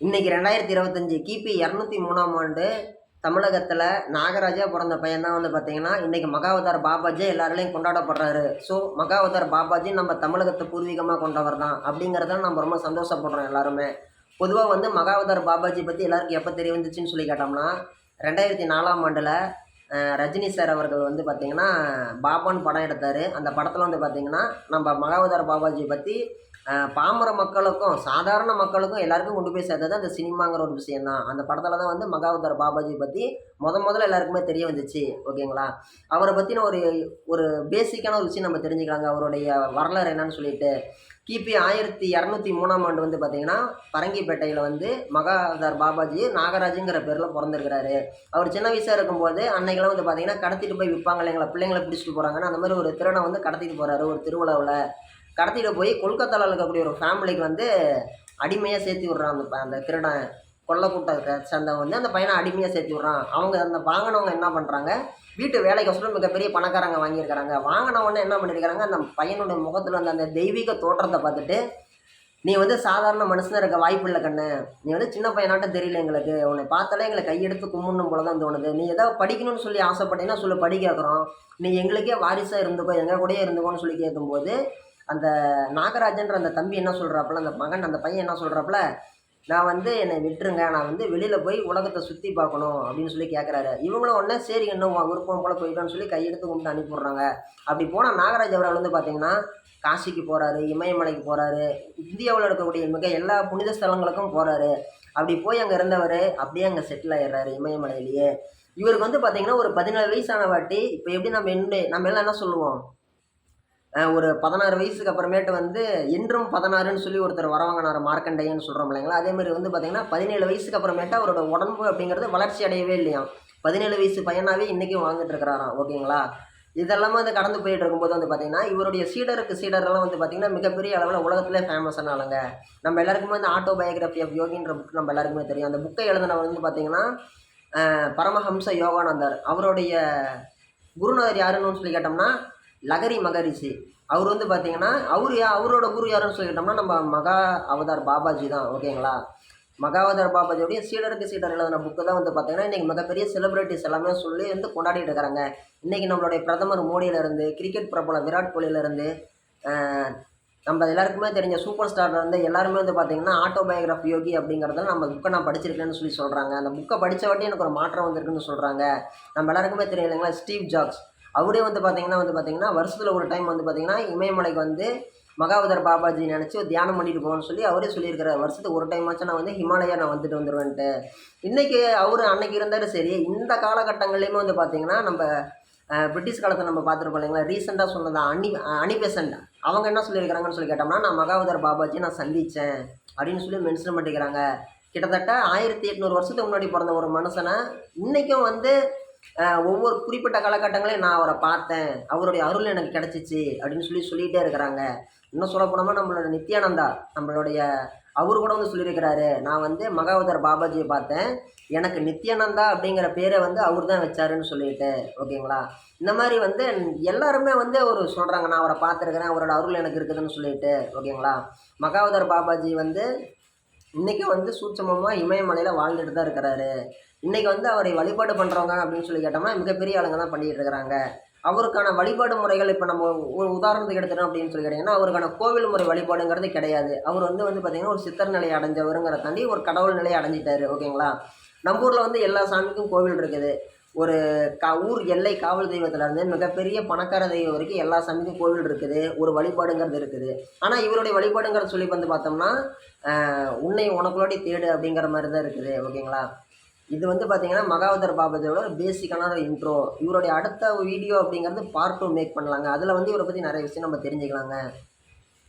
இன்னைக்கு 2025 கிபி 203ஆம் ஆண்டு தமிழகத்தில் நாகராஜா பிறந்த பையன் தான் வந்து பார்த்தீங்கன்னா இன்னைக்கு மகாவதார் பாபாஜி எல்லாராலையும் கொண்டாடப்படுறாரு. ஸோ மகாவதார் பாபாஜி நம்ம தமிழகத்தை பூர்வீகமாக கொண்டவர் தான் அப்படிங்கிறத நம்ம ரொம்ப சந்தோஷப்படுறோம் எல்லாருமே. பொதுவாக வந்து மகாவதார் பாபாஜி பற்றி எல்லாருக்கும் எப்போ தெரிய வந்துச்சுன்னு சொல்லி கேட்டோம்னா 2004ஆம் ஆண்டில் ரஜினி சார் அவர்கள் வந்து பார்த்திங்கன்னா பாபான்னு படம் எடுத்தார். அந்த படத்தில் வந்து பார்த்திங்கன்னா நம்ம மகாவதார் பாபாஜி பற்றி பாமர மக்களுக்கும் சாதாரண மக்களுக்கும் எல்லாருக்கும் கொண்டு போய் சேர்த்தது அந்த சினிமாங்கிற ஒரு விஷயந்தான். அந்த படத்தில் தான் வந்து மகாவதார் பாபாஜி பற்றி முதல்ல எல்லாருக்குமே தெரிய வந்துச்சு. ஓகேங்களா? அவரை பற்றின ஒரு ஒரு பேசிக்கான ஒரு விஷயம் நம்ம தெரிஞ்சுக்கலாங்க. அவருடைய வரலாறு என்னன்னு சொல்லிட்டு கிபி 1203ஆம் ஆண்டு வந்து பார்த்திங்கன்னா பரங்கிப்பேட்டையில் வந்து மகாவதார் பாபாஜி நாகராஜுங்கிற பேரில் பிறந்திருக்கிறாரு. அவர் சின்ன வயசாக இருக்கும்போது அன்னைக்கெல்லாம் வந்து பார்த்திங்கன்னா கடத்திட்டு போய் விற்பாங்க இல்லைங்களா, பிள்ளைங்களை பிடிச்சிட்டு போகிறாங்கன்னு அந்த மாதிரி ஒரு திருடனை வந்து கடத்திட்டு போகிறாரு ஒரு திருவிழாவில். கடத்திட்டு போய் கொல்கத்தாவில் இருக்கக்கூடிய ஒரு ஃபேமிலிக்கு வந்து அடிமையாக சேர்த்து விட்றான். அந்த திருடன் கொல்லக்கூட்ட சேர்ந்தவன் வந்து அந்த பையனை அடிமையாக சேர்த்து விட்றான். அவங்க அந்த வாங்கினவங்க என்ன பண்ணுறாங்க, வீட்டு வேலைக்கோசரம் மிகப்பெரிய பணக்காரங்க வாங்கியிருக்கிறாங்க. வாங்கினவொடனே என்ன பண்ணியிருக்கிறாங்க, அந்த பையனுடைய முகத்தில் வந்து அந்த தெய்வீக தோற்றத்தை பார்த்துட்டு, நீ வந்து சாதாரண மனுஷனாக இருக்க வாய்ப்பு இல்லை கண்ணு, நீ வந்து சின்ன பையனாட்டம் தெரியல எங்களுக்கு, உன்னை பார்த்தாலே எங்களை கையெடுத்து கும்பிடணும் போல தான் தோணுது, நீ ஏதாவது படிக்கணும்னு சொல்லி ஆசைப்பட்டீங்கன்னா சொல்லி படி கேட்குறோம், நீ எங்களுக்கே வாரிசாக இருந்துக்கோ எங்கள் கூடயே இருந்துக்கோன்னு சொல்லி கேட்கும்போது அந்த நாகராஜன்ற அந்த தம்பி என்ன சொல்கிறாப்புல, அந்த மகன் அந்த பையன் என்ன சொல்கிறாப்புல, நான் வந்து என்னை விட்டுருங்க, நான் வந்து வெளியில் போய் உலகத்தை சுற்றி பார்க்கணும் அப்படின்னு சொல்லி கேட்குறாரு. இவங்களும் உடனே சரி இன்னும் விருப்பம் போல் போயிட்டோன்னு சொல்லி கையெடுத்து கும்பிட்டு அனுப்பிவிட்றாங்க. அப்படி போனால் நாகராஜ் அவர்கள் வந்து பார்த்திங்கன்னா காசிக்கு போகிறாரு, இமயமலைக்கு போகிறாரு, இந்தியாவில் இருக்கக்கூடிய மிக எல்லா புனித ஸ்தலங்களுக்கும் போகிறாரு. அப்படி போய் அங்கே இருந்தவர் அப்படியே அங்கே செட்டில் ஆகிடுறாரு இமயமலையிலேயே. இவருக்கு வந்து பார்த்திங்கன்னா ஒரு 17 வயசான வாட்டி இப்போ எப்படி நம்ம எல்லாம் என்ன சொல்லுவோம், ஒரு 16 வயசுக்கு அப்புறமேட்டு வந்து என்றும் 16ன்னு சொல்லி ஒருத்தர் வரவாங்கினார் மார்க்கண்டையன்னு சொல்கிறோம் இல்லைங்களா. அதேமாதிரி வந்து பார்த்திங்கன்னா 17 வயசுக்கு அப்புறமேட்டு அவரோட உடம்பு அப்படிங்கிறது வளர்ச்சி அடையவே இல்லையாம். 17 வயசு பையனாகவே இன்றைக்கும் வாழ்ந்துட்டு இருக்கிறாராம். ஓகேங்களா? இதெல்லாமே வந்து கடந்து போயிட்டு இருக்கும்போது வந்து பார்த்திங்கன்னா இவருடைய சீடரெல்லாம் வந்து பார்த்திங்கன்னா மிகப்பெரிய அளவில் உலகத்திலே ஃபேமஸான ஆளுங்க. நம்ம எல்லாருக்குமே வந்து ஆட்டோபயோகிராஃபி ஆஃப் யோகின்ற புக் நம்ம எல்லாருக்குமே தெரியும். அந்த புக்கை எழுதினவர் வந்து பார்த்திங்கன்னா பரமஹம்ச யோகானந்தர். அவருடைய குருநாதர் யாருன்னு சொல்லி கேட்டோம்னா லகரி மகரிஷி. அவர் வந்து பார்த்திங்கன்னா அவரோட குரு யாருன்னு சொல்லிக்கிட்டோம்னா நம்ம மகா அவதார் பாபாஜி தான். ஓகேங்களா? மகாவதார் பாபாஜியோடைய சீடர் எழுதின புக்கு தான் வந்து பார்த்திங்கன்னா இன்றைக்கி மிகப்பெரிய செலிப்ரிட்டிஸ் எல்லாமே சொல்லி வந்து கொண்டாடிட்டு இருக்கிறாங்க. இன்றைக்கி நம்மளுடைய பிரதமர் மோடியிலேருந்து, கிரிக்கெட் பிரபலம் விராட் கோலியிலேருந்து, நம்ம எல்லாருக்குமே தெரிஞ்ச சூப்பர் ஸ்டார்லேருந்து எல்லாருமே வந்து பார்த்திங்கன்னா ஆட்டோபயோகிராஃபி யோகி அப்படிங்கிறதுல நம்ம புக்கை நான் படிச்சிருக்கேன்னு சொல்லி சொல்கிறாங்க. அந்த புக்கை படித்த வாட்டி எனக்கு ஒரு மாற்றம் வந்திருக்குன்னு சொல்கிறாங்க. நம்ம எல்லாருக்குமே தெரியும் இல்லைங்களா, ஸ்டீவ் ஜாப்ஸ். அவரே வந்து பார்த்திங்கன்னா வருஷத்தில் ஒரு டைம் வந்து பார்த்திங்கன்னா இமயமலைக்கு வந்து மகாவதார் பாபாஜி நினச்சி தியானம் பண்ணிட்டு போகணும்னு சொல்லி அவரே சொல்லியிருக்கிறார். வருஷத்துக்கு ஒரு டைம் ஆச்சும் நான் வந்து ஹிமாலயா நான் வந்துட்டு வந்துடுவேன்ட்டு. இன்றைக்கி அவர் அன்னைக்கு இருந்தார். சரி, இந்த காலகட்டங்கள்லேயுமே வந்து பார்த்திங்கன்னா நம்ம பிரிட்டிஷ் காலத்தை நம்ம பார்த்துருப்போம் இல்லைங்களா. ரீசெண்டாக சொன்னதான் அனிபெசன்ட் அவங்க என்ன சொல்லியிருக்கிறாங்கன்னு சொல்லி கேட்டோம்னா, நான் மகாவதார் பாபாஜி நான் சந்தித்தேன் அப்படின்னு சொல்லி மென்ஷன் பண்ணிக்கிறாங்க. கிட்டத்தட்ட 1800 வருஷத்துக்கு முன்னாடி பிறந்த ஒரு மனுஷனை இன்றைக்கும் வந்து ஒவ்வொரு குறிப்பிட்ட காலகட்டங்களையும் நான் அவரை பார்த்தேன், அவருடைய அருள் எனக்கு கிடச்சிச்சு அப்படின்னு சொல்லிகிட்டே இருக்கிறாங்க. இன்னும் சொல்ல போனோம்னா நம்மளோட நித்யானந்தா அவரு கூட வந்து சொல்லியிருக்கிறாரு, நான் வந்து மகாவதார் பாபாஜியை பார்த்தேன், எனக்கு நித்யானந்தா அப்படிங்கிற பேரை வந்து அவர் தான் வச்சாருன்னு சொல்லிட்டு. ஓகேங்களா? இந்த மாதிரி வந்து எல்லாருமே வந்து ஒரு சொல்கிறாங்க, நான் அவரை பார்த்துருக்கிறேன், அவரோட அருள் எனக்கு இருக்குதுன்னு சொல்லிட்டு. ஓகேங்களா? மகாவதார் பாபாஜி வந்து இன்றைக்கி வந்து சூட்சமமாக இமயமலையில் வாழ்ந்துட்டு தான் இருக்கிறாரு. இன்றைக்கி வந்து அவரை வழிபாடு பண்ணுறவங்க அப்படின்னு சொல்லி கேட்டோம்னா மிகப்பெரிய ஆளுங்க தான் பண்ணிகிட்டு இருக்கிறாங்க. அவருக்கான வழிபாடு முறைகள் இப்போ நம்ம ஒரு உதாரணத்துக்கு எடுத்துட்டோம் அப்படின்னு சொல்லி கேட்டிங்கன்னா, அவருக்கான கோவில் முறை வழிபாடுங்கிறது கிடையாது. அவர் வந்து பார்த்திங்கன்னா ஒரு சித்தர் நிலையை அடைஞ்சவருங்கிற தாண்டி ஒரு கடவுள் நிலையை அடைஞ்சிட்டாரு. ஓகேங்களா? நம்ம ஊரில் வந்து எல்லா சாமிக்கும் கோவில் இருக்குது. ஒரு ஊர் எல்லை காவல் தெய்வத்திலேருந்து மிகப்பெரிய பணக்கார தெய்வம் வரைக்கும் எல்லா சாமிக்கும் கோவில் இருக்குது, ஒரு வழிபாடுங்கிறது இருக்குது. ஆனால் இவருடைய வழிபாடுங்கிறத சொல்லி வந்து பார்த்தோம்னா உன்னை உனக்குள்ளோடி தேடு அப்படிங்கிற மாதிரி தான் இருக்குது. ஓகேங்களா? இது வந்து பார்த்திங்கன்னா மகாவதார் பாபாஜியோட ஒரு பேசிக்கான ஒரு இன்ட்ரோ. இவருடைய அடுத்த வீடியோ அப்படிங்கிறது பார்ட் 2 மேக் பண்ணலாங்க. அதில் வந்து இவரை பற்றி நிறைய விஷயம் நம்ம தெரிஞ்சுக்கலாங்க.